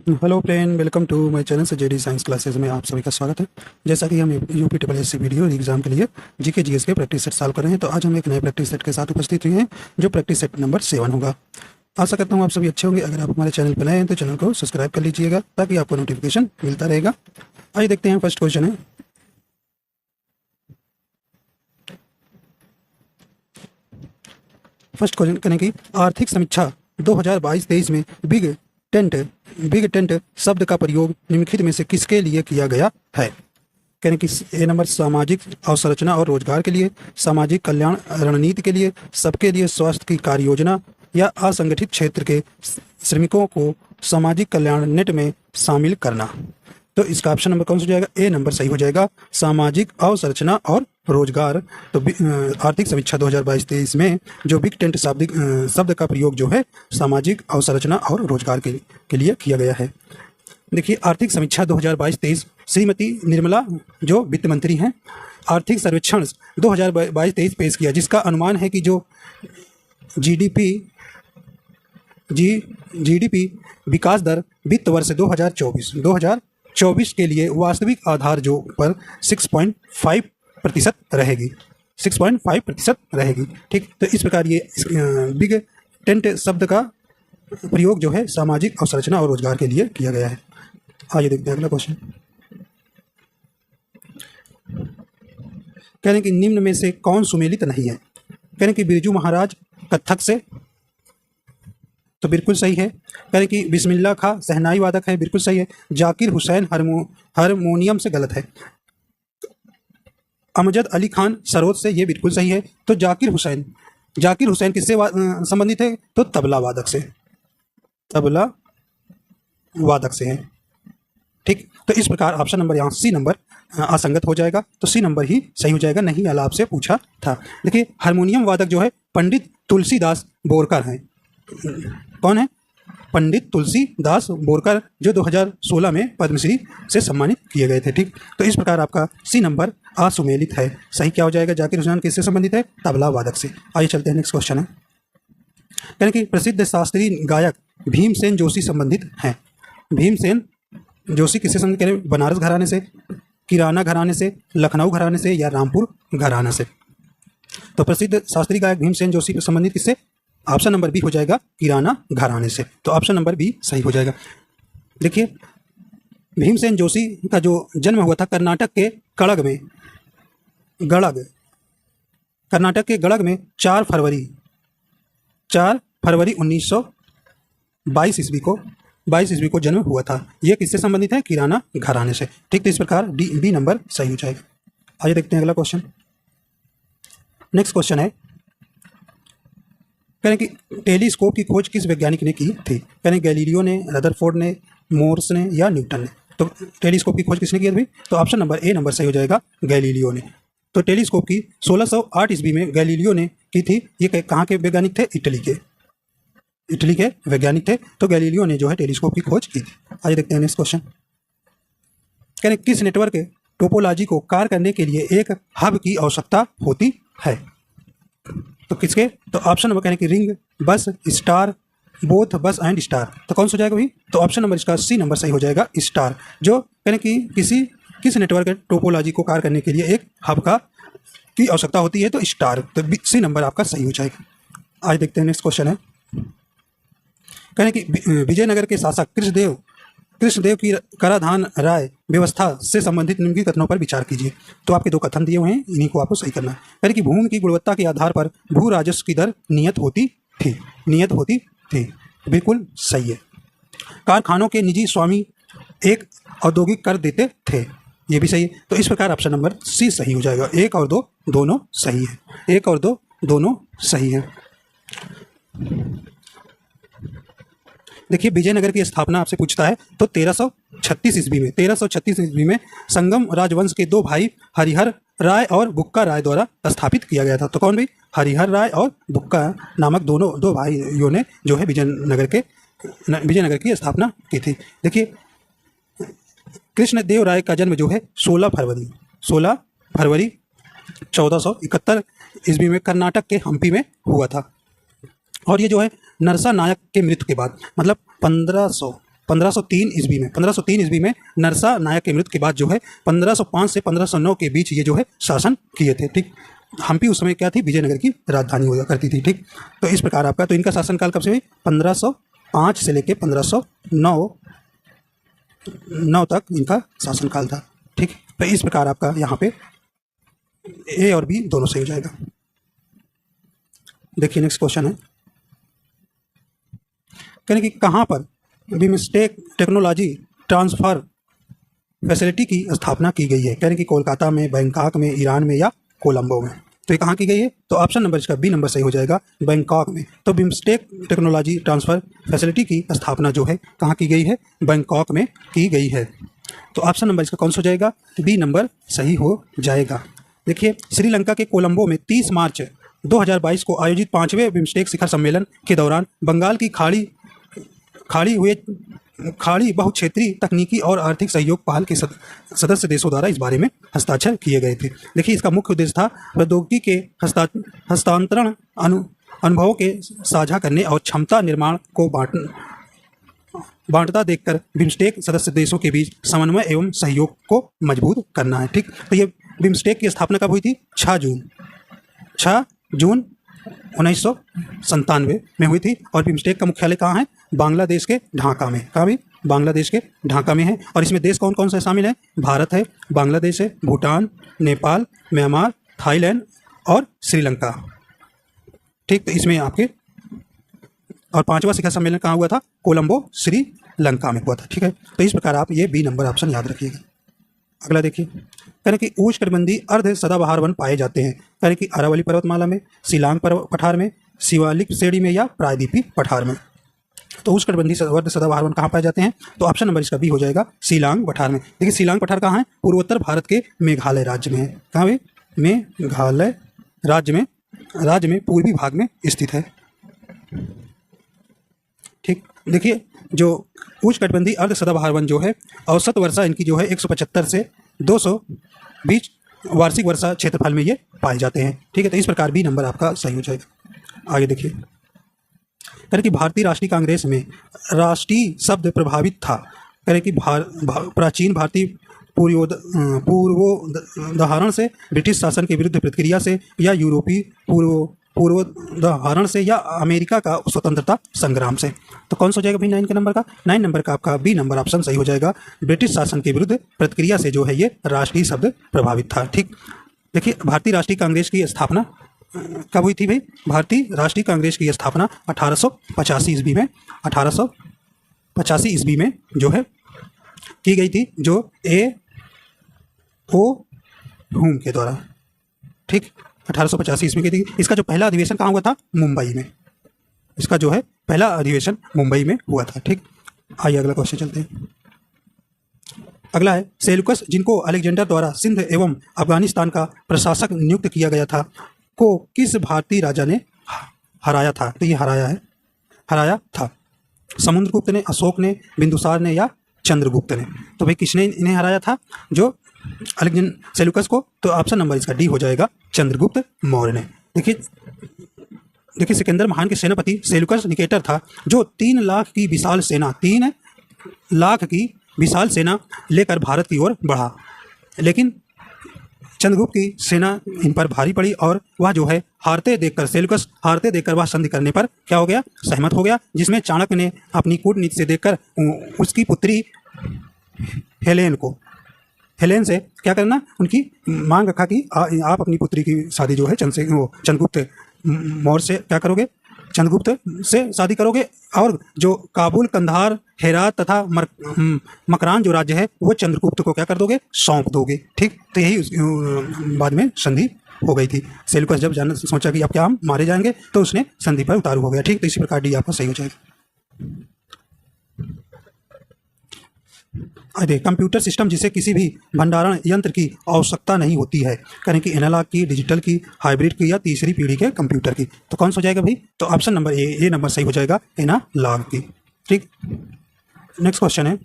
Hello friend, welcome to my channel से JD science classes में आप सभी का स्वागत है। जैसा कि हम UP triple S C VDO exam के लिए जीके जीएस के प्रैक्टिस सेट सॉल्व कर रहे हैं, तो आज हम एक नए प्रैक्टिस सेट के साथ उपस्थित हुए हैं जो प्रैक्टिस सेट नंबर 7 होगा। आशा करता हूँ आप सभी अच्छे होंगे। अगर आप हमारे चैनल पर नए हैं तो चैनल को सब्सक्राइब कर लीजिएगा ताकि आपको नोटिफिकेशन मिलता रहेगा। आइए देखते हैं, फर्स्ट क्वेश्चन है। फर्स्ट क्वेश्चन कहने की आर्थिक समीक्षा 2022-23 में बिग टेंट शब्द का प्रयोग निम्नलिखित में से किसके लिए किया गया है? कहने की ए नंबर सामाजिक अवसंरचना और रोजगार के लिए, सामाजिक कल्याण रणनीति के लिए, सबके लिए स्वास्थ्य की कार्य योजना, या असंगठित क्षेत्र के श्रमिकों को सामाजिक कल्याण नेट में शामिल करना। तो इसका ऑप्शन नंबर कौन सा हो जाएगा? ए नंबर सही हो जाएगा, सामाजिक अवसंरचना और रोजगार। तो आर्थिक समीक्षा 2022-23 में जो बिग टेंट शब्द का प्रयोग जो है सामाजिक अवसंरचना और रोजगार के लिए किया गया है। देखिए, आर्थिक समीक्षा 2022-23 श्रीमती निर्मला जो वित्त मंत्री हैं, आर्थिक सर्वेक्षण 2022-23 पेश किया, जिसका अनुमान है कि जो जीडीपी विकास दर वित्त वर्ष 2024 के लिए वास्तविक आधार जो पर 6.5% रहेगी, 6.5% रहेगी। ठीक, तो इस प्रकार ये बिग टेंट शब्द का प्रयोग जो है सामाजिक अवसंरचना और रोजगार के लिए किया गया है। आइए देखते हैं अगला क्वेश्चन। कहने कि निम्न में से कौन सुमेलित नहीं है? कहने कि बिरजू महाराज कत्थक से, तो बिल्कुल सही है। कहने कि बिस्मिल्लाह खां शहनाई वादक है, बिल्कुल सही है। जाकिर हुसैन हारमोनियम से, गलत है। अमजद अली खान सरोद से, ये बिल्कुल सही है। तो जाकिर हुसैन किससे संबंधित है? तो तबला वादक से है। ठीक, तो इस प्रकार ऑप्शन नंबर यहाँ सी नंबर असंगत हो जाएगा, तो सी नंबर ही सही हो जाएगा, नहीं वाला आपसे पूछा था। देखिए, हारमोनियम वादक जो है पंडित तुलसीदास बोरकर हैं। कौन है? पंडित तुलसीदास बोरकर, जो 2016 में पद्मश्री से सम्मानित किए गए थे। ठीक, तो इस प्रकार आपका सी नंबर असुमेलित है। सही क्या हो जाएगा? जाकिर हुसैन किससे संबंधित है? तबला वादक से। आइए चलते हैं, नेक्स्ट क्वेश्चन है। कहने कि प्रसिद्ध शास्त्रीय गायक भीमसेन जोशी संबंधित हैं। भीमसेन जोशी किससे संबंधित? कह रहे हैं बनारस घराने से, किराना घराने से, लखनऊ घराने से, या रामपुर घराना से। तो प्रसिद्ध शास्त्रीय गायक भीमसेन जोशी संबंधित किससे? ऑप्शन नंबर बी हो जाएगा, किराना घराने से। तो ऑप्शन नंबर बी सही हो जाएगा। देखिए, भीमसेन जोशी का जो जन्म हुआ था कर्नाटक के कर्नाटक के गड़ग में 4 फरवरी 1922 ईस्वी को जन्म हुआ था। यह किससे संबंधित है? किराना घराने से। ठीक, तो इस प्रकार बी नंबर सही हो जाएगा। आइए देखते हैं अगला क्वेश्चन। नेक्स्ट क्वेश्चन है, कहने कि टेलीस्कोप की खोज किस वैज्ञानिक ने की थी? कहने गैलीलियो ने, रदरफोर्ड ने, मोर्स ने, या न्यूटन ने। तो टेलीस्कोप की खोज किसने की थी? तो ऑप्शन नंबर ए नंबर सही हो जाएगा, गैलीलियो ने। तो टेलीस्कोप की 1608 ईस्वी में गैलीलियो ने की थी। ये कहाँ के वैज्ञानिक थे? इटली के वैज्ञानिक थे। तो गैलीलियो ने जो है टेलीस्कोप की खोज की थी। आइए देखते हैं नेक्स्ट क्वेश्चन। कहने किस नेटवर्क टोपोलॉजी को कार्य करने के लिए एक हब की आवश्यकता होती है? तो किसके? तो ऑप्शन नंबर कहने की रिंग, बस, स्टार, बोथ, बस एंड स्टार। तो कौन सा हो जाएगा भाई? तो ऑप्शन नंबर इसका सी नंबर सही हो जाएगा, स्टार। जो कहने की किस नेटवर्क टोपोलॉजी को कार्य करने के लिए एक हब की आवश्यकता होती है? तो स्टार। तो सी नंबर आपका सही हो जाएगा। आज देखते हैं नेक्स्ट क्वेश्चन है। कहने की विजयनगर के शासक कृष्णदेव की कराधान राय व्यवस्था से संबंधित निम्नलिखित कथनों पर विचार कीजिए। तो आपके 2 कथन दिए हुए हैं, इन्हीं को आपको सही करना है। यानी कि भूमि की गुणवत्ता के आधार पर भू राजस्व की दर नियत होती थी। बिल्कुल सही है। कारखानों के निजी स्वामी एक औद्योगिक कर देते थे। ये भी सही है। तो इस प्रकार ऑप्शन नंबर सी सही हो जाएगा। 1 और 2 दोनों सही है। 1 और 2 दोनों सही है। देखिए, विजयनगर की स्थापना आपसे पूछता है तो 1336 ईस्वी में संगम राजवंश के 2 भाई हरिहर राय और बुक्का राय द्वारा स्थापित किया गया था। तो कौन भाई? हरिहर राय और बुक्का नामक दो भाइयों ने जो है विजयनगर की स्थापना की थी। देखिए, कृष्णदेव राय का जन्म जो है 16 फरवरी 1471 ईस्वी में कर्नाटक के हम्पी में हुआ था। और ये जो है नरसा नायक के मृत्यु के बाद, मतलब 1503 ईस्वी में 1503 ईस्वी में नरसा नायक की मृत्यु के बाद जो है 1505 से 1509 के बीच ये जो है शासन किए थे। ठीक, हम्पी उस समय क्या थी, विजयनगर की राजधानी हुआ करती थी। ठीक, तो इस प्रकार आपका, तो इनका शासनकाल कब से हुई, 1505 से लेकर 1509 तक इनका शासनकाल था। ठीक, तो इस प्रकार आपका यहाँ पे ए और बी दोनों सही हो जाएगा। देखिए नेक्स्ट क्वेश्चन है, कहने कि कहाँ पर बिमस्टेक टेक्नोलॉजी ट्रांसफ़र फैसिलिटी की स्थापना की गई है। कहने कि कोलकाता में, बैंकॉक में, ईरान में या कोलंबो में। तो ये कहाँ की गई है, तो ऑप्शन नंबर इसका बी नंबर सही हो जाएगा, बैंकॉक में। तो बिमस्टेक टेक्नोलॉजी ट्रांसफ़र फैसिलिटी की स्थापना जो है कहाँ की गई है, बैंकॉक में की गई है। तो ऑप्शन नंबर इसका कौन सा हो जाएगा, बी नंबर सही हो जाएगा। देखिए, श्रीलंका के कोलंबो में 30 मार्च 2022 को आयोजित 5वें बिमस्टेक शिखर सम्मेलन के दौरान बंगाल की खाड़ी बहुक्षेत्रीय तकनीकी और आर्थिक सहयोग पहल के सदस्य देशों द्वारा इस बारे में हस्ताक्षर किए गए थे। देखिए, इसका मुख्य उद्देश्य था प्रौद्योगिकी के हस्तांतरण, अनुभवों के साझा करने और क्षमता निर्माण को बांटता देखकर बिमस्टेक सदस्य देशों के बीच समन्वय एवं सहयोग को मजबूत करना है। ठीक, तो ये बिमस्टेक की स्थापना कब हुई थी, 6 जून 1997 में हुई थी। और बिमस्टेक का मुख्यालय कहाँ है, बांग्लादेश के ढाका में। कहाँ भी, बांग्लादेश के ढाका में है। और इसमें देश कौन कौन से शामिल हैं, भारत है, बांग्लादेश है, भूटान, नेपाल, म्यांमार, थाईलैंड और श्रीलंका। ठीक, तो इसमें आपके, और 5वां शिखर सम्मेलन कहाँ हुआ था, कोलंबो श्रीलंका में हुआ था। ठीक है, तो इस प्रकार आप ये बी नंबर ऑप्शन याद रखिएगा। अगला देखिए, करें कि उष्णकटिबंधीय अर्ध सदाबहार वन पाए जाते हैं। करें कि अरावली पर्वतमाला में, शिलांग पठार में, शिवालिक श्रेणी में या प्रायद्वीपीय पठार में। तो उष्णकटिबंधीय अर्ध सदाबहार वन कहाँ पाए जाते हैं, तो ऑप्शन नंबर इसका बी हो जाएगा, शिलांग पठार में। देखिए, शिलांग पठार कहाँ है, पूर्वोत्तर भारत के मेघालय राज्य में है। कहाँ है, मेघालय राज्य में पूर्वी भाग में स्थित है। ठीक, देखिए, जो उष्णकटिबंधीय अर्ध सदाबहार वन जो है, औसत वर्षा इनकी जो है 175 से 220 वार्षिक वर्षा क्षेत्रफल में ये पाए जाते हैं। ठीक है, तो इस प्रकार बी नंबर आपका सही हो जाएगा। आगे देखिए, करें कि भारतीय राष्ट्रीय कांग्रेस में राष्ट्रीय शब्द प्रभावित था। करें कि प्राचीन भारतीय पूर्वोदाहरण से, ब्रिटिश शासन के विरुद्ध प्रतिक्रिया से, या यूरोपीय पूर्वोदाहरण से, या अमेरिका का स्वतंत्रता संग्राम से। तो कौन सा हो जाएगा भाई 9 के नंबर का, 9 नंबर का आपका बी नंबर ऑप्शन सही हो जाएगा। ब्रिटिश शासन के विरुद्ध प्रतिक्रिया से जो है ये राष्ट्रीय शब्द प्रभावित था। ठीक, देखिए, भारतीय राष्ट्रीय कांग्रेस की स्थापना कब हुई थी भाई, भारतीय राष्ट्रीय कांग्रेस की स्थापना 1885 ईस्वी में, 1885 ईस्वी में जो है की गई थी, जो ए.ओ. हुम के द्वारा। ठीक, 1885 ईस्वी की थी। इसका जो पहला अधिवेशन कहाँ हुआ था, मुंबई में। इसका जो है पहला अधिवेशन मुंबई में हुआ था। ठीक, आइए अगला क्वेश्चन चलते हैं। अगला है, सेल्यूकस, जिनको अलेक्जेंडर द्वारा सिंध एवं अफगानिस्तान का प्रशासक नियुक्त किया गया था, को किस भारतीय राजा ने हराया था। तो ये हराया था समुद्रगुप्त ने, अशोक ने, बिंदुसार ने या चंद्रगुप्त ने। तो भाई किसने इन्हें हराया था, जो सेल्यूकस को, तो ऑप्शन नंबर इसका डी हो जाएगा, चंद्रगुप्त मौर्य ने। देखिए, सिकंदर महान के सेनापति सेल्यूकस निकेटर था, जो 3 लाख की विशाल सेना लेकर भारत की ओर बढ़ा। लेकिन चंद्रगुप्त की सेना इन पर भारी पड़ी और वह जो है सेल्यूकस हारते देखकर वह संधि करने पर क्या हो गया, सहमत हो गया, जिसमें चाणक्य ने अपनी कूटनीति से देखकर उसकी पुत्री हेलेन से क्या करना, उनकी मांग रखा कि आप अपनी पुत्री की शादी जो है चंद्रगुप्त मौर्य से क्या करोगे, चंद्रगुप्त से शादी करोगे, और जो काबुल, कंधार, हेरात तथा मकरान जो राज्य है वो चंद्रगुप्त को क्या कर दोगे, सौंप दोगे। ठीक, तो यही बाद में संधि हो गई थी। सेल्यूकस जब सोचा कि अब क्या हम मारे जाएंगे, तो उसने संधि पर उतारू हो गया। ठीक, तो इसी प्रकार डी आपका सही हो जाएगा। देखिए, कंप्यूटर सिस्टम जिसे किसी भी भंडारण यंत्र की आवश्यकता नहीं होती है। करें कि एनालॉग की, डिजिटल की, हाइब्रिड की या तीसरी पीढ़ी के कंप्यूटर की। तो कौन सा हो जाएगा भाई, तो ऑप्शन नंबर ए नंबर सही हो जाएगा, एनालॉग की। ठीक, नेक्स्ट क्वेश्चन है,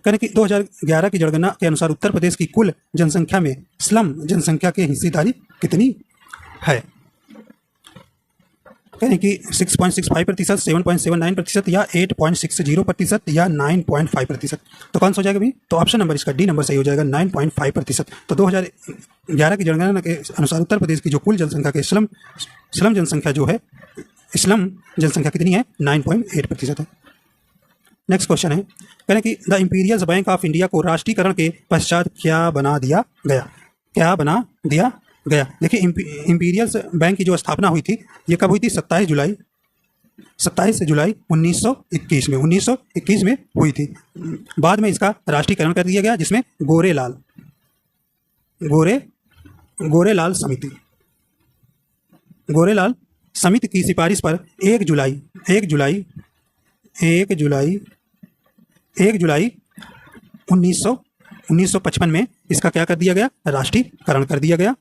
करें कि 2011 की जनगणना के अनुसार उत्तर प्रदेश की कुल जनसंख्या में स्लम जनसंख्या की हिस्सेदारी कितनी है। कहें कि 6.65%, 7.79% या 8.60% या 9.5%। तो कौन सा हो जाएगा भाई? तो ऑप्शन नंबर इसका डी नंबर सही हो जाएगा, 9.5%। तो 2011 की जनगणना के अनुसार उत्तर प्रदेश की जो कुल जनसंख्या के स्लम जनसंख्या जो है, स्लम जनसंख्या कितनी है? 9.8% है। नेक्स्ट क्वेश्चन है, कह रहे हैं कि the imperial bank of India को राष्ट्रीयकरण के पश्चात क्या बना दिया गया? क्या बना दिया गया? देखिए, इंपीरियल बैंक की जो स्थापना हुई थी, ये कब हुई थी? 27 जुलाई 1921 में हुई थी। बाद में इसका राष्ट्रीयकरण कर दिया गया, जिसमें गोरेलाल समिति की सिफारिश पर 1 जुलाई 1955 में इसका क्या कर दिया गया? राष्ट्रीयकरण कर दिया गया।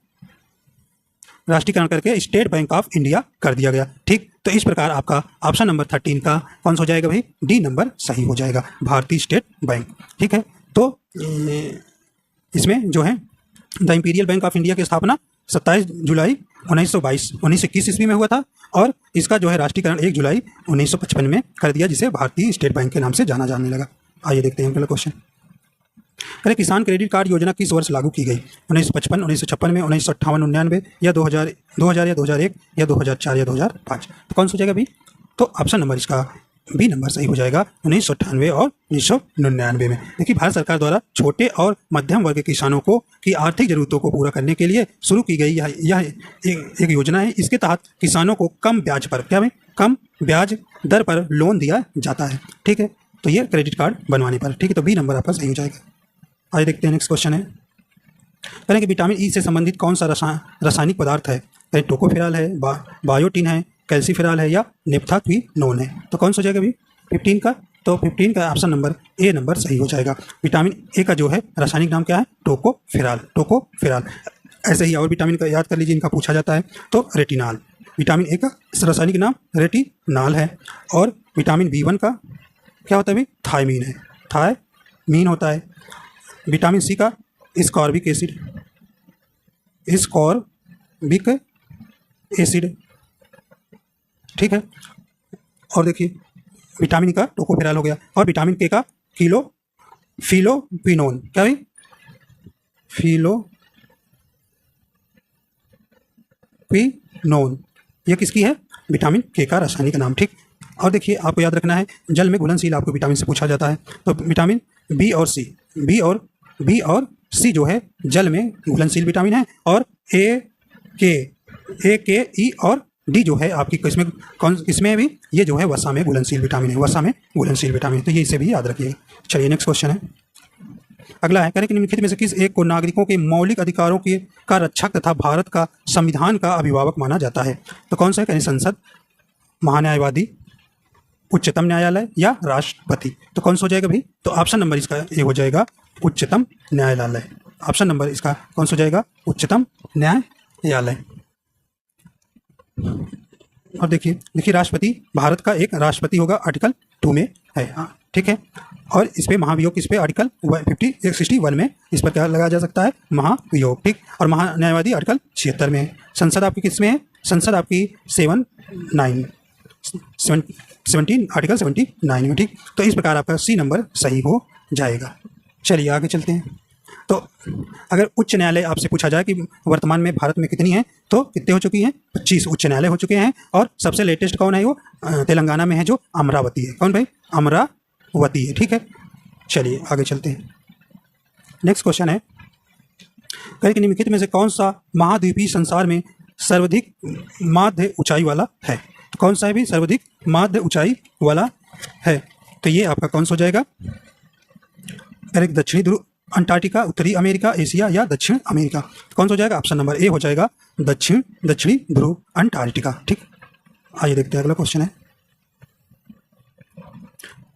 राष्ट्रीयकरण करके स्टेट बैंक ऑफ इंडिया कर दिया गया। ठीक, तो इस प्रकार आपका ऑप्शन नंबर 13 का कौन सा हो जाएगा भाई? डी नंबर सही हो जाएगा, भारतीय स्टेट बैंक। ठीक है, तो इसमें जो है the imperial bank of India की स्थापना 27 जुलाई 1921 ईस्वी में हुआ था, और इसका जो है राष्ट्रीयकरण 1 जुलाई 1955 में कर दिया, जिसे भारतीय स्टेट बैंक के नाम से जाना जाने लगा। आइए देखते हैं अगला क्वेश्चन। करें, किसान क्रेडिट कार्ड योजना किस वर्ष लागू की गई? 1955, 1956 में, 1958, 99 या 2000 या 2001 या 2004 या 2005? तो कौन सा हो जाएगा भाई? तो ऑप्शन नंबर इसका बी नंबर सही हो जाएगा, 1998 और 1999 में। देखिए, भारत सरकार द्वारा छोटे और मध्यम वर्ग के किसानों को की आर्थिक जरूरतों को पूरा करने के लिए शुरू की गई यह एक योजना है। इसके तहत किसानों को कम ब्याज पर, क्या भाई? कम ब्याज दर पर लोन दिया जाता है। ठीक है, तो ये क्रेडिट कार्ड बनवाने पर। ठीक है, तो बी नंबर आपका सही हो जाएगा। आइए देखते हैं नेक्स्ट क्वेश्चन है, कहें कि विटामिन ई से संबंधित कौन सा रासायनिक पदार्थ है? कहें टोकोफेराल है, बायोटिन है, कैल्सीफेराल है या नेप्थाक्विनोन है? तो कौन सा हो जाएगा भाई 15 का? तो 15 का ऑप्शन नंबर ए नंबर सही हो जाएगा। विटामिन ए का जो है रासायनिक नाम क्या है? टोकोफेराल। ऐसे ही और विटामिन का याद कर लीजिए, इनका पूछा जाता है। तो रेटिनॉल, विटामिन ए का रासायनिक नाम रेटिनॉल है। और विटामिन B1 का क्या होता है भाई? थायमीन है, थायमीन होता है। विटामिन सी का स्कॉर्बिक एसिड। ठीक है, और देखिए विटामिन का टोकोफेराल हो गया, और विटामिन के का फिलोक्विनोन, क्या भाई? फिलोक्विनोन, ये किसकी है? विटामिन के का रासायनिक नाम। ठीक, और देखिए आपको याद रखना है, जल में घुलनशील आपको विटामिन से पूछा जाता है। तो विटामिन बी और सी जो है जल में घुलनशील विटामिन है, और ए के ई और डी जो है आपकी किसमें भी? ये जो है वसा में घुलनशील विटामिन है, वसा में घुलनशील विटामिन। तो ये इसे भी याद रखिएगा। चलिए नेक्स्ट क्वेश्चन है, अगला है, करें कि निम्नलिखित में से किस एक को नागरिकों के मौलिक अधिकारों का रक्षक तथा भारत का संविधान का अभिभावक माना जाता है? तो कौन सा है? कहीं संसद, महान्यायवादी, उच्चतम न्यायालय या राष्ट्रपति? तो कौन सा हो जाएगा भाई? तो ऑप्शन नंबर इसका ये हो जाएगा, उच्चतम न्यायालय। ऑप्शन नंबर इसका कौन सा हो जाएगा? उच्चतम न्यायालय। और देखिए राष्ट्रपति, भारत का एक राष्ट्रपति होगा, आर्टिकल 2 में है। हाँ, ठीक है, और इस पे महाभियोग किस पे? आर्टिकल 61 में इस पर क्या लगाया जा सकता है? महाभियोग। ठीक, और महान्यायवादी आर्टिकल 76 में है। संसद आपकी किस में है? संसद आपकी 17 आर्टिकल 79 में। ठीक, तो इस प्रकार आपका सी नंबर सही हो जाएगा। चलिए आगे चलते हैं। तो अगर उच्च न्यायालय आपसे पूछा जाए कि वर्तमान में भारत में कितनी है, तो कितने हो चुकी हैं? 25 उच्च न्यायालय हो चुके हैं। और सबसे लेटेस्ट कौन है? वो तेलंगाना में है, जो अमरावती है। कौन भाई? अमरावती है। ठीक है, चलिए आगे चलते हैं। नेक्स्ट क्वेश्चन है, कहें कि निम्नलिखित में से कौन सा महाद्वीपीय संसार में सर्वाधिक माध्य ऊंचाई वाला है? तो कौन सा है भी सर्वाधिक माध्य ऊंचाई वाला है? तो ये आपका कौन सा हो जाएगा? करें दक्षिणी ध्रुव, अंटार्कटिका, उत्तरी अमेरिका, एशिया या दक्षिण अमेरिका? कौन सा हो जाएगा? ऑप्शन नंबर ए हो जाएगा, दक्षिणी ध्रुव अंटार्कटिका। ठीक, आइए देखते हैं अगला क्वेश्चन है,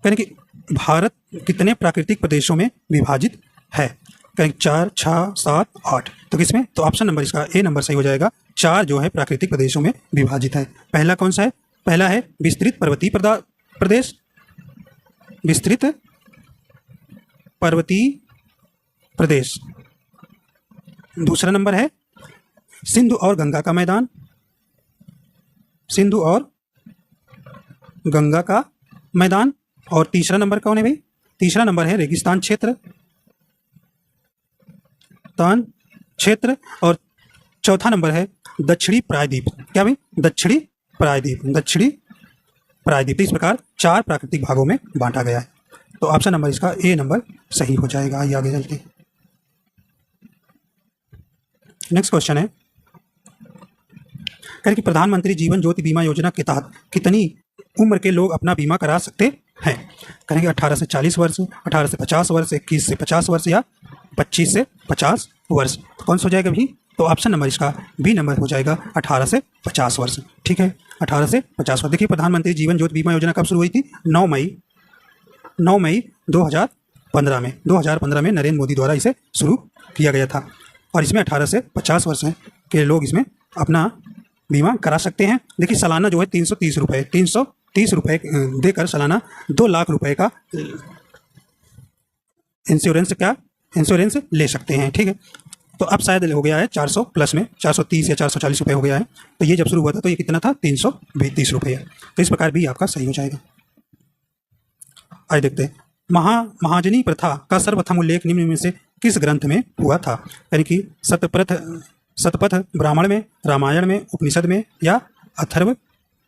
कहें कि भारत कितने प्राकृतिक प्रदेशों में विभाजित है? कहें 4, 6, 7, 8? तो किसमें? तो ऑप्शन नंबर इसका ए नंबर सही हो जाएगा, 4 जो है प्राकृतिक प्रदेशों में विभाजित है। पहला कौन सा है? पहला है विस्तृत पर्वतीय प्रदेश, विस्तृत पर्वतीय प्रदेश। दूसरा नंबर है सिंधु और गंगा का मैदान। सिंधु और गंगा का मैदान। और तीसरा नंबर कौन है भाई? तीसरा नंबर है रेगिस्तान क्षेत्र, तान क्षेत्र। और चौथा नंबर है दक्षिणी प्रायद्वीप। क्या भाई? दक्षिणी प्रायद्वीप, दक्षिणी प्रायद्वीप। तो इस प्रकार 4 प्राकृतिक भागों में बांटा गया है। तो ऑप्शन नंबर इसका ए नंबर सही हो जाएगा। आइए आगे चलते हैं। नेक्स्ट क्वेश्चन है, कह कि प्रधानमंत्री जीवन ज्योति बीमा योजना के तहत कितनी उम्र के लोग अपना बीमा करा सकते हैं? कहेंगे 18 से 40 वर्ष, 18 से 50 वर्ष, 21 से 50 वर्ष या 25 से 50 वर्ष। तो कौन सा हो जाएगा भी? तो ऑप्शन नंबर इसका बी नंबर हो जाएगा 18 से 50 वर्ष। ठीक है, 18 से 50 वर्ष। देखिए प्रधानमंत्री जीवन ज्योति बीमा योजना कब शुरू हुई थी? 9 मई 2015 में। 2015 में नरेंद्र मोदी द्वारा इसे शुरू किया गया था। और इसमें 18 से 50 वर्ष के लोग इसमें अपना बीमा करा सकते हैं। देखिए सालाना जो है 330 रुपये देकर सालाना 2 लाख रुपए का इंश्योरेंस ले सकते हैं। ठीक है, तो अब शायद हो गया है 400 प्लस में, 430 या 440 रुपये हो गया है। तो ये जब शुरू हुआ था तो ये कितना था? 330 रुपये। तो इस प्रकार भी आपका सही हो जाएगा। आइए देखते हैं, महाजनी प्रथा का सर्वप्रथम उल्लेख निम्न में से किस ग्रंथ में हुआ था? यानी कि शतपथ ब्राह्मण में, रामायण में, उपनिषद में या अथर्व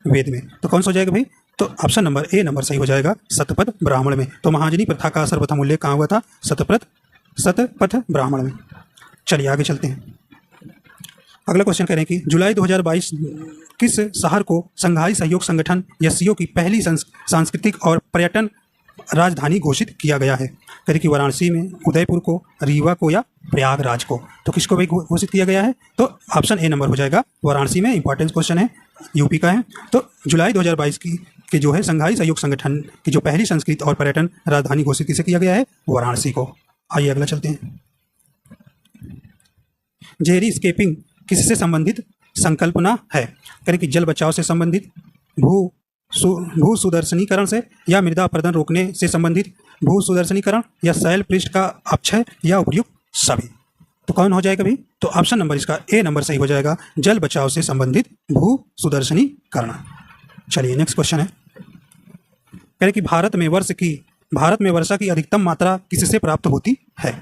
वेद में। तो कौन सा हो जाएगा भाई? तो ऑप्शन नंबर ए नंबर सही हो जाएगा, शतपथ ब्राह्मण में। तो महाजनी प्रथा का सर्वप्रथम उल्लेख कहाँ हुआ था? शतपथ ब्राह्मण में। चलिए आगे चलते हैं। अगला क्वेश्चन करें कि जुलाई 2022 किस शहर को संघाई सहयोग संगठन एससीओ की पहली सांस्कृतिक और पर्यटन राजधानी घोषित किया गया है? करें कि वाराणसी में, उदयपुर को, रीवा को या प्रयागराज को। तो किसको भाई घोषित किया गया है? तो ऑप्शन ए नंबर हो जाएगा, वाराणसी में। इंपॉर्टेंट क्वेश्चन है, यूपी का है। तो जुलाई 2022 की जो है संघाई सहयोग संगठन की जो पहली संस्कृत और पर्यटन राजधानी घोषित किसे किया गया है? वाराणसी को। आइए अगला चलते हैं। जेरी स्केपिंग किससे संबंधित संकल्पना है? करें कि जल बचाव से संबंधित, भू सुदर्शनीकरण से या मृदा अपरदन रोकने से संबंधित भू सुदर्शनीकरण या शैल पृष्ठ का अपक्षय या उपयुक्त सभी। तो कौन हो जाएगा भाई? तो ऑप्शन नंबर इसका ए नंबर सही हो जाएगा, जल बचाव से संबंधित भू सुदर्शनीकरण। चलिए नेक्स्ट क्वेश्चन है, करें कि भारत में वर्षा की अधिकतम मात्रा किससे प्राप्त होती है?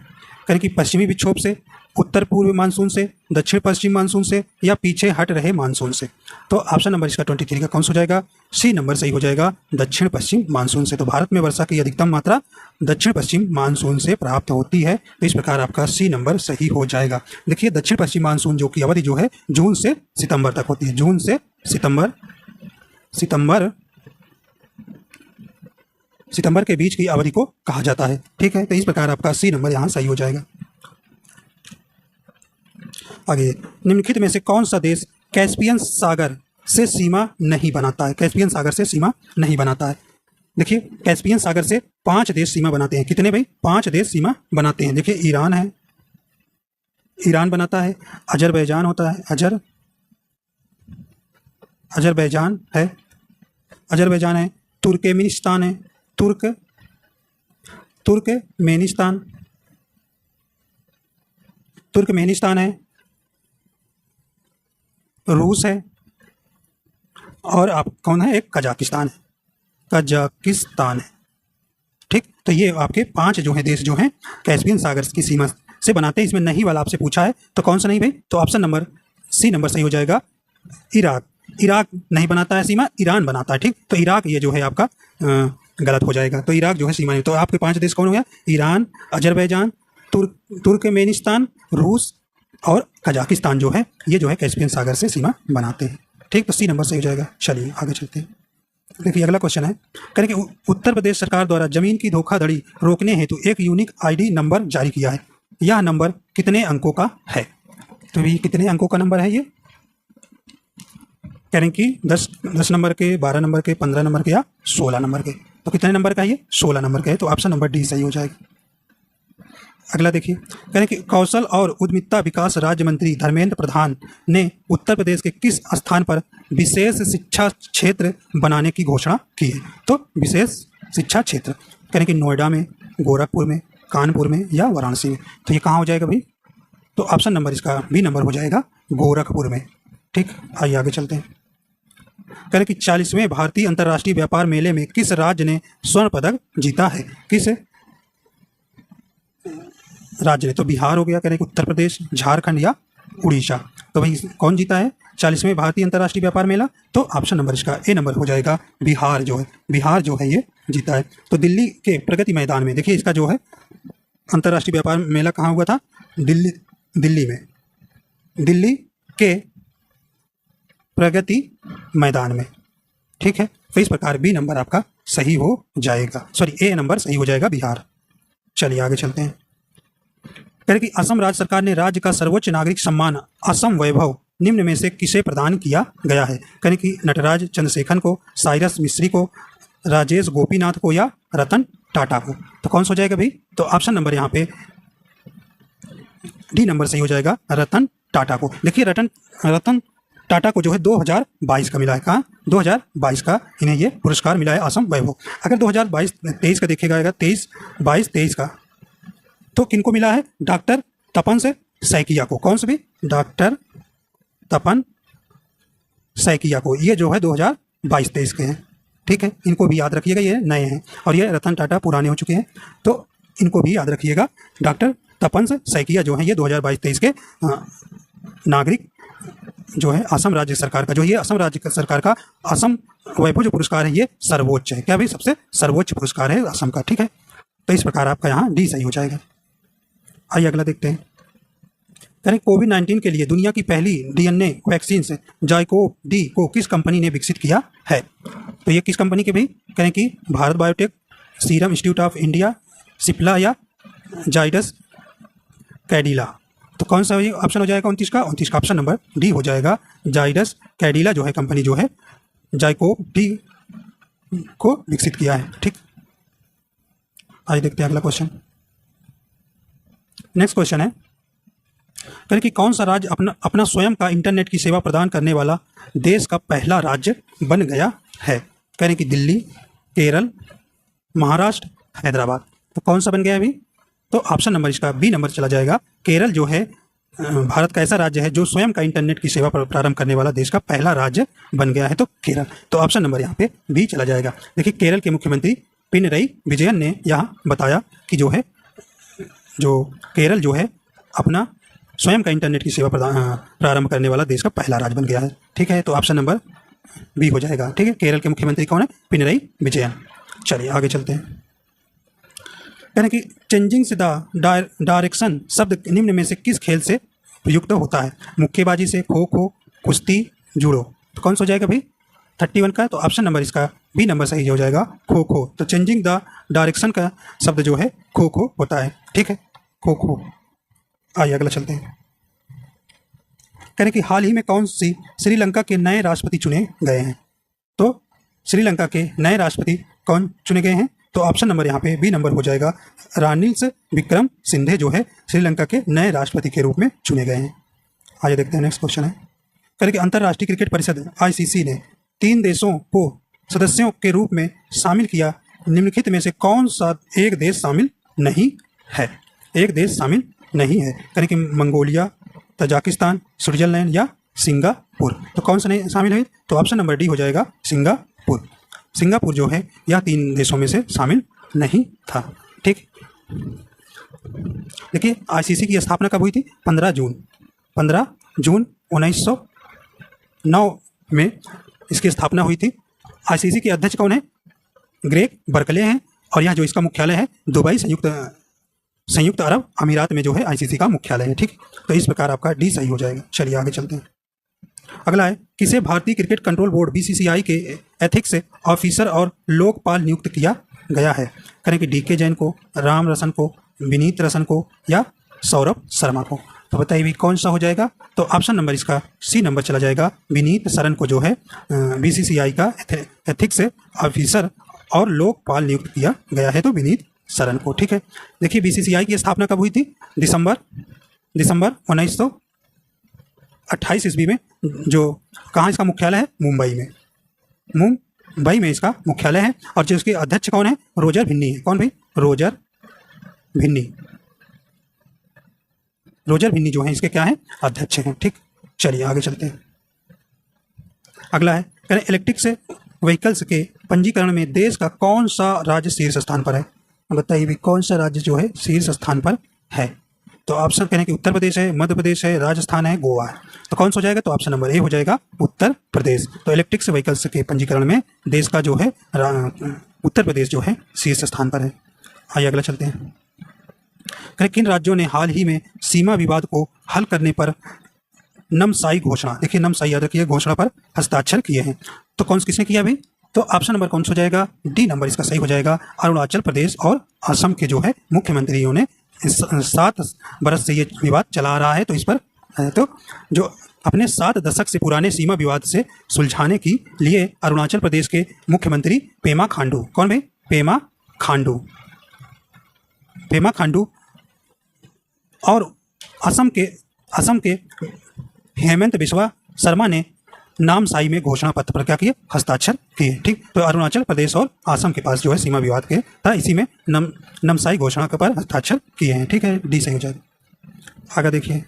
करें कि पश्चिमी विक्षोभ से, उत्तर पूर्व मानसून से, दक्षिण पश्चिम मानसून से या पीछे हट रहे मानसून से। तो ऑप्शन नंबर इसका 23 का कौन सा हो जाएगा? सी नंबर सही हो जाएगा, दक्षिण पश्चिम मानसून से। तो भारत में वर्षा की अधिकतम मात्रा दक्षिण पश्चिम मानसून से प्राप्त होती है। तो इस प्रकार आपका सी नंबर सही हो जाएगा। देखिए दक्षिण पश्चिम मानसून जो की अवधि जो है जून से सितंबर तक होती है। जून से सितंबर के बीच की अवधि को कहा जाता है। ठीक है, तो इस प्रकार आपका सी नंबर यहाँ सही हो जाएगा। आगे, निम्नलिखित में से कौन सा देश कैस्पियन सागर से सीमा नहीं बनाता है? कैस्पियन सागर से सीमा नहीं बनाता है। देखिए कैस्पियन सागर से 5 देश सीमा बनाते हैं। कितने भाई? 5 देश सीमा बनाते हैं। देखिए ईरान है, ईरान बनाता है, अजरबैजान होता है, अजरबैजान है, तुर्कमेनिस्तान है, तुर्कमेनिस्तान है, रूस है, और आप कौन है? एक कजाकिस्तान है। ठीक, तो ये आपके 5 जो हैं देश जो हैं कैस्पियन सागर की सीमा से बनाते हैं। इसमें नहीं वाला आपसे पूछा है, तो कौन सा नहीं भाई? तो ऑप्शन नंबर सी नंबर सही हो जाएगा, इराक नहीं बनाता है सीमा, ईरान बनाता है। ठीक, तो इराक ये जो है आपका गलत हो जाएगा। तो इराक जो है सीमा नहीं। तो आपके 5 देश कौन हो गया? ईरान, अजरबैजान, तुर्कमेनिस्तान, रूस और कजाकिस्तान जो है ये जो है कैस्पियन सागर से सीमा बनाते हैं। ठीक, तो सी नंबर सही हो जाएगा। चलिए आगे चलते हैं। देखिए अगला क्वेश्चन है, करें कि उत्तर प्रदेश सरकार द्वारा जमीन की धोखाधड़ी रोकने हेतु एक यूनिक आईडी नंबर जारी किया है। यह नंबर कितने अंकों का है? तो ये कितने अंकों का नंबर है? ये कह रहे हैं कि 10 नंबर के, 12 नंबर के, 15 नंबर के या 16 नंबर के। तो कितने नंबर का है ये? 16 नंबर का है। तो ऑप्शन नंबर डी सही हो जाएगा। अगला देखिए, कह रहे हैं कि कौशल और उद्यमिता विकास राज्य मंत्री धर्मेंद्र प्रधान ने उत्तर प्रदेश के किस स्थान पर विशेष शिक्षा क्षेत्र बनाने की घोषणा की है? तो विशेष शिक्षा क्षेत्र कह रहे हैं कि नोएडा में, गोरखपुर में, कानपुर में या वाराणसी में। तो ये कहाँ हो जाएगा भाई? तो ऑप्शन नंबर इसका बी नंबर हो जाएगा, गोरखपुर में। ठीक, आइए आगे चलते हैं। करें कि 40वें भारतीय अंतर्राष्ट्रीय व्यापार मेले में किस राज्य ने स्वर्ण पदक जीता है? किस राज्य ने? तो बिहार हो गया, करें कि उत्तर प्रदेश, झारखंड या उड़ीसा। तो भाई कौन जीता है 40वें भारतीय अंतर्राष्ट्रीय व्यापार मेला? तो ऑप्शन नंबर इसका ए नंबर हो जाएगा, बिहार जो है ये जीता है। तो दिल्ली के प्रगति मैदान में देखिए, इसका जो है अंतर्राष्ट्रीय व्यापार मेला कहाँ हुआ था? दिल्ली में, दिल्ली के प्रगति मैदान में, ठीक है। तो इस प्रकार बी नंबर आपका सही हो जाएगा, सॉरी ए नंबर सही हो जाएगा, बिहार। चलिए आगे चलते हैं। कह रहे कि असम राज्य सरकार ने राज्य का सर्वोच्च नागरिक सम्मान असम वैभव निम्न में से किसे प्रदान किया गया है? कह रहे कि नटराज चंद्रशेखर को, साइरस मिस्त्री को, राजेश गोपीनाथ को या रतन टाटा को। तो कौन सा हो जाएगा भाई? तो ऑप्शन नंबर यहाँ पे डी नंबर सही हो जाएगा, रतन टाटा को। देखिए रतन टाटा को जो है 2022 का मिला है। कहाँ? 2022 का इन्हें ये पुरस्कार मिला है, असम वैभव। अगर 2022-23 का देखिएगा, 22-23 का, तो किनको मिला है? डॉक्टर तपन से सैकिया को। कौन से भी? डॉक्टर तपन सैकिया को। ये जो है 2022-23 के हैं, ठीक है। इनको भी याद रखिएगा, ये नए हैं, और ये रतन टाटा पुराने हो चुके हैं, तो इनको भी याद रखिएगा। डॉक्टर तपन सैकिया जो है ये 2022-23 के नागरिक जो है असम राज्य सरकार का, जो ये असम राज्य सरकार का असम वैभव जो पुरस्कार है, ये सर्वोच्च है। क्या भाई? सबसे सर्वोच्च पुरस्कार है असम का, ठीक है। तो इस प्रकार आपका यहाँ डी सही हो जाएगा। आइए अगला देखते हैं। करें कोविड-19 के लिए दुनिया की पहली डीएनए वैक्सीन से जाइकोव डी को किस कंपनी ने विकसित किया है? तो ये किस कंपनी के भी? करें कि Bharat biotech, serum institute of India, Cipla या जाइडस कैडिला। तो कौन सा ऑप्शन हो जाएगा 29 का? 29 का ऑप्शन नंबर डी हो जाएगा, जाइडस कैडिला जो है कंपनी जो है जाइकोव डी को विकसित किया है, ठीक। आइए देखते हैं अगला क्वेश्चन। नेक्स्ट क्वेश्चन है, करें कि कौन सा राज्य अपना स्वयं का इंटरनेट की सेवा प्रदान करने वाला देश का पहला राज्य बन गया है? करें कि दिल्ली, केरल, महाराष्ट्र, हैदराबाद। तो कौन सा बन गया अभी? तो ऑप्शन नंबर इसका बी नंबर चला जाएगा। केरल जो है भारत का ऐसा राज्य है जो स्वयं का इंटरनेट की सेवा प्रारंभ करने वाला देश का पहला राज्य बन गया है, तो केरल। तो ऑप्शन नंबर यहाँ पे बी चला जाएगा। देखिए केरल के मुख्यमंत्री पिनरई विजयन ने यहाँ बताया कि जो केरल जो है अपना स्वयं का इंटरनेट की सेवा प्रारंभ करने वाला देश का पहला राज्य बन गया है, ठीक है। तो ऑप्शन नंबर बी हो जाएगा, ठीक है। केरल के मुख्यमंत्री कौन है? पिनरई विजयन। चलिए आगे चलते हैं। यानी कि चेंजिंग द डायरेक्शन शब्द निम्न में से किस खेल से प्रयुक्त होता है? मुक्केबाजी से, खो खो, कुश्ती, जूडो। तो कौन सा हो जाएगा भाई? 31 का। तो ऑप्शन नंबर इसका बी नंबर सही हो जाएगा, खो खो। तो चेंजिंग द डायरेक्शन का शब्द जो है खो खो होता है, ठीक है, खो खो। आइए अगला चलते हैं। कह रहे कि हाल ही में कौन सी श्रीलंका के नए राष्ट्रपति चुने गए हैं? तो श्रीलंका के नए राष्ट्रपति कौन चुने गए हैं? तो ऑप्शन नंबर यहाँ पे बी नंबर हो जाएगा, रानिल विक्रम सिंघे जो है श्रीलंका के नए राष्ट्रपति के रूप में चुने गए हैं। आइए देखते हैं नेक्स्ट क्वेश्चन है। कह रहे कि अंतर्राष्ट्रीय क्रिकेट परिषद ICC ने 3 देशों को सदस्यों के रूप में शामिल किया, निम्नलिखित में से कौन सा एक देश शामिल नहीं है? एक देश शामिल नहीं है, यानी कि मंगोलिया, तजाकिस्तान, स्विट्जरलैंड या सिंगापुर। तो कौन सा नहीं शामिल है? तो ऑप्शन नंबर डी हो जाएगा, सिंगापुर। सिंगापुर जो है यह 3 देशों में से शामिल नहीं था, ठीक। देखिए ICC की स्थापना कब हुई थी? 15 जून 1909 में इसकी स्थापना हुई थी। ICC के अध्यक्ष कौन है? ग्रेग बर्कले हैं, और यह जो इसका मुख्यालय है दुबई संयुक्त अरब अमीरात में जो है ICC का मुख्यालय है, ठीक। तो इस प्रकार आपका डी सही हो जाएगा। चलिए आगे चलते हैं। अगला है, किसे भारतीय क्रिकेट कंट्रोल बोर्ड BCCI के एथिक्स ऑफिसर और लोकपाल नियुक्त किया गया है? करें कि DK जैन को, राम रसन को, विनीत रसन को या सौरभ शर्मा को। तो बताइए भी कौन सा हो जाएगा? तो ऑप्शन नंबर इसका सी नंबर चला जाएगा, विनीत सरन को जो है BCCI का एथिक्स ऑफिसर और लोकपाल नियुक्त किया गया है, तो विनीत सरन को, ठीक है। देखिए BCCI की स्थापना कब हुई थी? दिसंबर 1928 ईस्वी में। जो कहाँ इसका मुख्यालय है? मुंबई में इसका मुख्यालय है, और जो इसके अध्यक्ष कौन है? रोजर भिन्नी है। कौन भाई? रोजर भिन्नी जो है इसके क्या है? अध्यक्ष हैं, ठीक। चलिए आगे चलते हैं। अगला है करें इलेक्ट्रिक से व्हीकल्स के पंजीकरण में देश का कौन सा राज्य शीर्ष स्थान पर है? बताइए भी कौन सा राज्य जो है शीर्ष स्थान पर है? तो ऑप्शन कहने कि उत्तर प्रदेश है, मध्य प्रदेश है, राजस्थान है, गोवा है। तो कौन सा हो जाएगा? तो ऑप्शन नंबर ए हो जाएगा उत्तर प्रदेश। तो इलेक्ट्रिक व्हीकल्स के पंजीकरण में देश का जो है उत्तर प्रदेश जो है शीर्ष स्थान पर है। आइए अगला चलते हैं। किन राज्यों ने हाल ही में सीमा विवाद को हल करने पर नमसाई घोषणा, देखिए नमसाई याद रखिए, घोषणा पर हस्ताक्षर किए हैं? तो कौन किसने किया भाई? तो ऑप्शन नंबर कौन सा हो जाएगा? डी नंबर इसका सही हो जाएगा। अरुणाचल प्रदेश और असम के जो है मुख्यमंत्रियों ने 7 बरस से ये विवाद चला आ रहा है, तो इस पर तो जो अपने 7 दशक से पुराने सीमा विवाद से सुलझाने के लिए अरुणाचल प्रदेश के मुख्यमंत्री पेमा खांडू, कौन भाई? पेमा खांडू और असम के हेमंत बिस्वा शर्मा ने नामसाई में घोषणा पत्र पर क्या किए? हस्ताक्षर किए। ठीक, तो अरुणाचल प्रदेश और असम के पास जो है सीमा विवाद के था, इसी में नमसाई घोषणा के पर हस्ताक्षर किए हैं। ठीक है, डी सही हो जाएगा। आगे देखिए,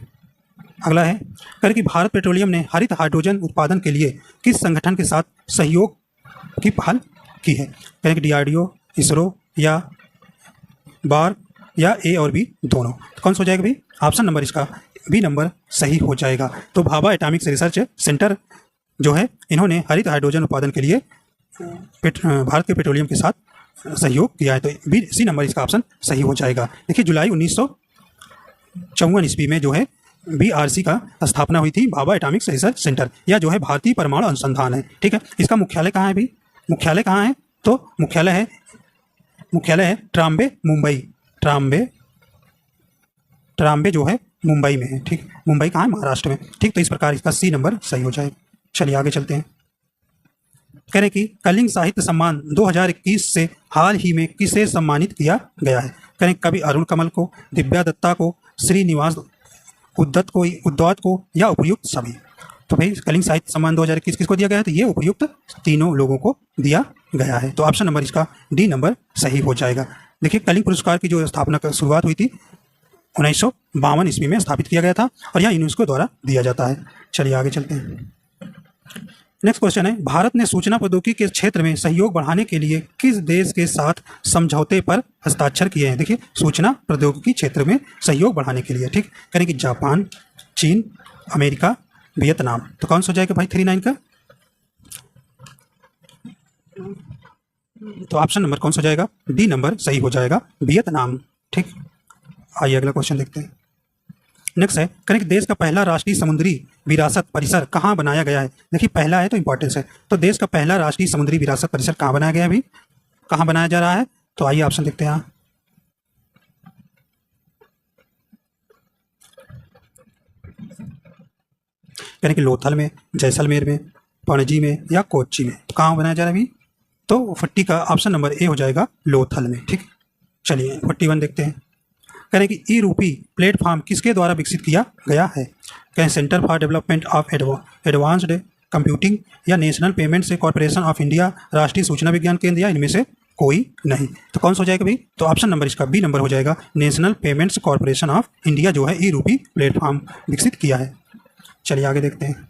अगला है करें कि भारत पेट्रोलियम ने हरित हाइड्रोजन उत्पादन के लिए किस संगठन के साथ सहयोग की पहल की है? करें कि DRDO, इसरो या बार या ए और बी दोनों? तो कौन सा हो जाएगा भाई? ऑप्शन नंबर इसका बी नंबर सही हो जाएगा। तो भाभा एटॉमिक रिसर्च सेंटर जो है इन्होंने हरित हाइड्रोजन उत्पादन के लिए भारत के पेट्रोलियम के साथ सहयोग किया है, तो बी सी नंबर इसका ऑप्शन सही हो जाएगा। देखिए जुलाई 1954 ईस्वी में जो है BRC का स्थापना हुई थी, भाभा एटॉमिक रिसर्च सेंटर, या जो है भारतीय परमाणु अनुसंधान है। ठीक है, इसका मुख्यालय कहाँ है भाई? मुख्यालय कहाँ है? तो मुख्यालय है ट्राम्बे, मुंबई। ट्राम्बे जो है मुंबई में है। ठीक, मुंबई कहाँ है? महाराष्ट्र में। ठीक, तो इस प्रकार इसका सी नंबर सही हो जाएगा। चलिए आगे चलते हैं। कह रहे कि कलिंग साहित्य सम्मान 2021 से हाल ही में किसे सम्मानित किया गया है? करें कवि अरुण कमल को, दिव्या दत्ता को, श्रीनिवास उद्दत को या उपयुक्त सभी? तो भाई कलिंग साहित्य सम्मान 2021 किसको दिया गया है? तो ये उपयुक्त तीनों लोगों को दिया गया है। तो ऑप्शन नंबर इसका डी नंबर सही हो जाएगा। देखिए कलिंग पुरस्कार की जो स्थापना का शुरुआत हुई थी 1952 ईस्वी में स्थापित किया गया था और यह यूनेस्को द्वारा दिया जाता है। चलिए आगे चलते हैं। नेक्स्ट क्वेश्चन है, भारत ने सूचना प्रौद्योगिकी के क्षेत्र में सहयोग बढ़ाने के लिए किस देश के साथ समझौते पर हस्ताक्षर किए हैं? देखिए सूचना प्रौद्योगिकी क्षेत्र में सहयोग बढ़ाने के लिए, ठीक, करें कि जापान, चीन, अमेरिका, वियतनाम। तो कौन सा हो जाएगा भाई 39 का? तो ऑप्शन नंबर कौन सा हो जाएगा? डी नंबर सही हो जाएगा, वियतनाम। ठीक, आइए अगला क्वेश्चन देखते हैं। नेक्स्ट है, करें कि देश का पहला राष्ट्रीय समुद्री विरासत परिसर कहाँ बनाया गया है? देखिए पहला है तो इंपॉर्टेंस है, तो देश का पहला राष्ट्रीय समुद्री विरासत परिसर कहाँ बनाया गया है अभी, कहाँ बनाया जा रहा है? तो आइए ऑप्शन देखते हैं। यानी कि लोथल में, जैसलमेर में, पणजी में या कोच्चि में। तो कहाँ बनाया जा रहा है अभी? तो 40 का ऑप्शन नंबर ए हो जाएगा, लोथल में। ठीक, चलिए 41 देखते हैं। कहें कि ई रूपी प्लेटफॉर्म किसके द्वारा विकसित किया गया है? कहें Centre for Development of Advanced Computing या National Payments Corporation of India, राष्ट्रीय सूचना विज्ञान केंद्र, या इनमें से कोई नहीं। तो कौन सा हो जाएगा भाई? तो ऑप्शन नंबर इसका बी नंबर हो जाएगा, national Payments Corporation of India जो है ई रूपी प्लेटफॉर्म विकसित किया है। चलिए आगे देखते हैं।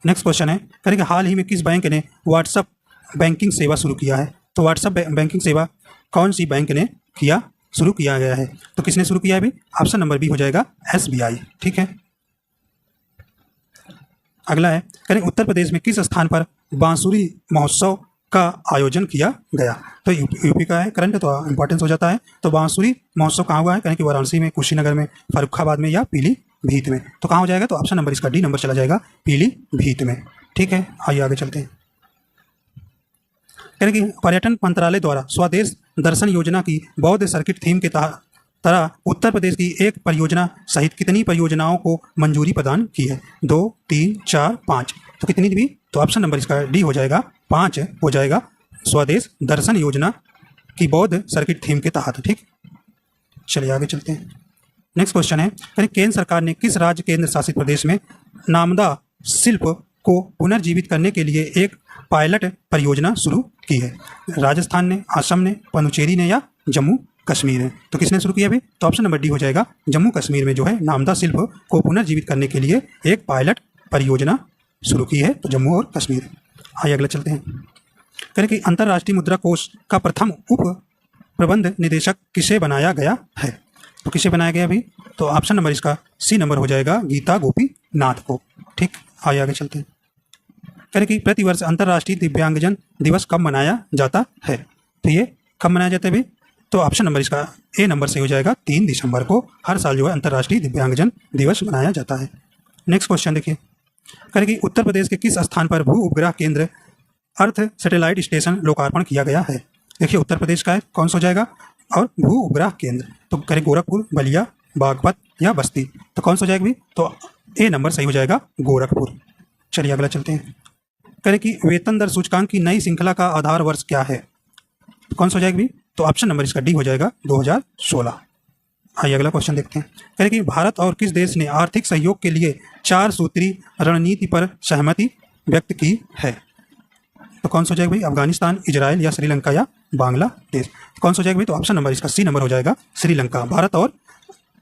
नेक्स्ट क्वेश्चन है, कहें कि हाल ही में किस बैंक ने व्हाट्सएप बैंकिंग सेवा शुरू किया है? तो व्हाट्सएप बैंकिंग सेवा कौन सी बैंक ने शुरू किया गया है? तो किसने शुरू किया है भाई? ऑप्शन नंबर बी हो जाएगा, SBI। ठीक है, अगला है, करें उत्तर प्रदेश में किस स्थान पर बांसुरी महोत्सव का आयोजन किया गया? तो यूपी का है करंट, तो इंपॉर्टेंस हो जाता है। तो बांसुरी महोत्सव कहाँ हुआ है? कहें कि वाराणसी में, कुशीनगर में, फर्रुखाबाद में या पीलीभीत में। तो कहाँ हो जाएगा? तो ऑप्शन नंबर इसका डी नंबर चला जाएगा, पीलीभीत में। ठीक है, आइए आगे चलते हैं। कहें कि पर्यटन मंत्रालय द्वारा स्वदेश दर्शन योजना की बौद्ध सर्किट थीम के तरह उत्तर प्रदेश की एक परियोजना सहित कितनी परियोजनाओं को मंजूरी प्रदान की है? 2, 3, 4, 5। तो कितनी भी? तो ऑप्शन नंबर इसका डी हो जाएगा, 5 हो जाएगा, स्वदेश दर्शन योजना की बौद्ध सर्किट थीम के तहत। ठीक, चलिए आगे चलते हैं। नेक्स्ट क्वेश्चन है, केंद्र सरकार ने किस राज्य केंद्र शासित प्रदेश में नामदा शिल्प को पुनर्जीवित करने के लिए एक पायलट परियोजना शुरू की है? राजस्थान ने, असम ने, पुडुचेरी ने या जम्मू कश्मीर ने? तो किसने शुरू किया भाई? तो ऑप्शन नंबर डी हो जाएगा, जम्मू कश्मीर में जो है नामदा शिल्प को पुनर्जीवित करने के लिए एक पायलट परियोजना शुरू की है? तो जम्मू और कश्मीर। आइए अगला चलते हैं। कह रहे कि अंतर्राष्ट्रीय मुद्रा कोष का प्रथम उप प्रबंध निदेशक किसे बनाया गया है? तो किसे बनाया गया भी? तो ऑप्शन नंबर इसका सी नंबर हो जाएगा गीता गोपीनाथ को। ठीक, आइए आगे चलते हैं। कह रहे कि प्रतिवर्ष अंतर्राष्ट्रीय दिव्यांगजन दिवस कब मनाया जाता है? तो ये कब मनाया जाता है भी? तो ऑप्शन नंबर इसका ए नंबर से हो जाएगा 3 दिसंबर को हर साल जो है अंतर्राष्ट्रीय दिव्यांगजन दिवस मनाया जाता है। नेक्स्ट क्वेश्चन देखिए। कह रहे कि उत्तर प्रदेश के किस स्थान पर भू उपग्रह केंद्र अर्थ सैटेलाइट स्टेशन लोकार्पण किया गया है? देखिए उत्तर प्रदेश का है, कौन सा हो जाएगा? और भू उपग्रह केंद्र तो करें गोरखपुर, बलिया, बागपत या बस्ती, तो कौन सा हो जाएगा भी? तो ए नंबर सही हो जाएगा गोरखपुर। चलिए अगला चलते हैं। करें कि वेतन दर सूचकांक की नई श्रृंखला का आधार वर्ष क्या है? तो कौन सा हो जाएगा भी? तो ऑप्शन नंबर इसका डी हो जाएगा 2016। आइए अगला क्वेश्चन देखते हैं। करें कि भारत और किस देश ने आर्थिक सहयोग के लिए 4 सूत्री रणनीति पर सहमति व्यक्त की है? तो कौन सा हो जाएगा भाई? अफगानिस्तान, इजराइल या श्रीलंका या बांग्लादेश, कौन सा हो जाएगा भाई? तो ऑप्शन नंबर इसका सी नंबर हो जाएगा श्रीलंका। भारत और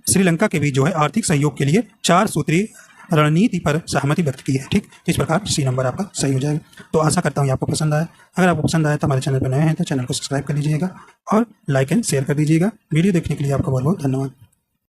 श्रीलंका के बीच जो है आर्थिक सहयोग के लिए 4 सूत्री रणनीति पर सहमति व्यक्त की है। ठीक, इस प्रकार सी नंबर आपका सही हो जाएगा। तो आशा करता हूँ ये आपको पसंद आया। अगर आपको पसंद आया तो हमारे चैनल पर नए हैं तो चैनल को सब्सक्राइब कर लीजिएगा और लाइक एंड शेयर कर दीजिएगा। वीडियो देखने के लिए आपका बहुत बहुत धन्यवाद।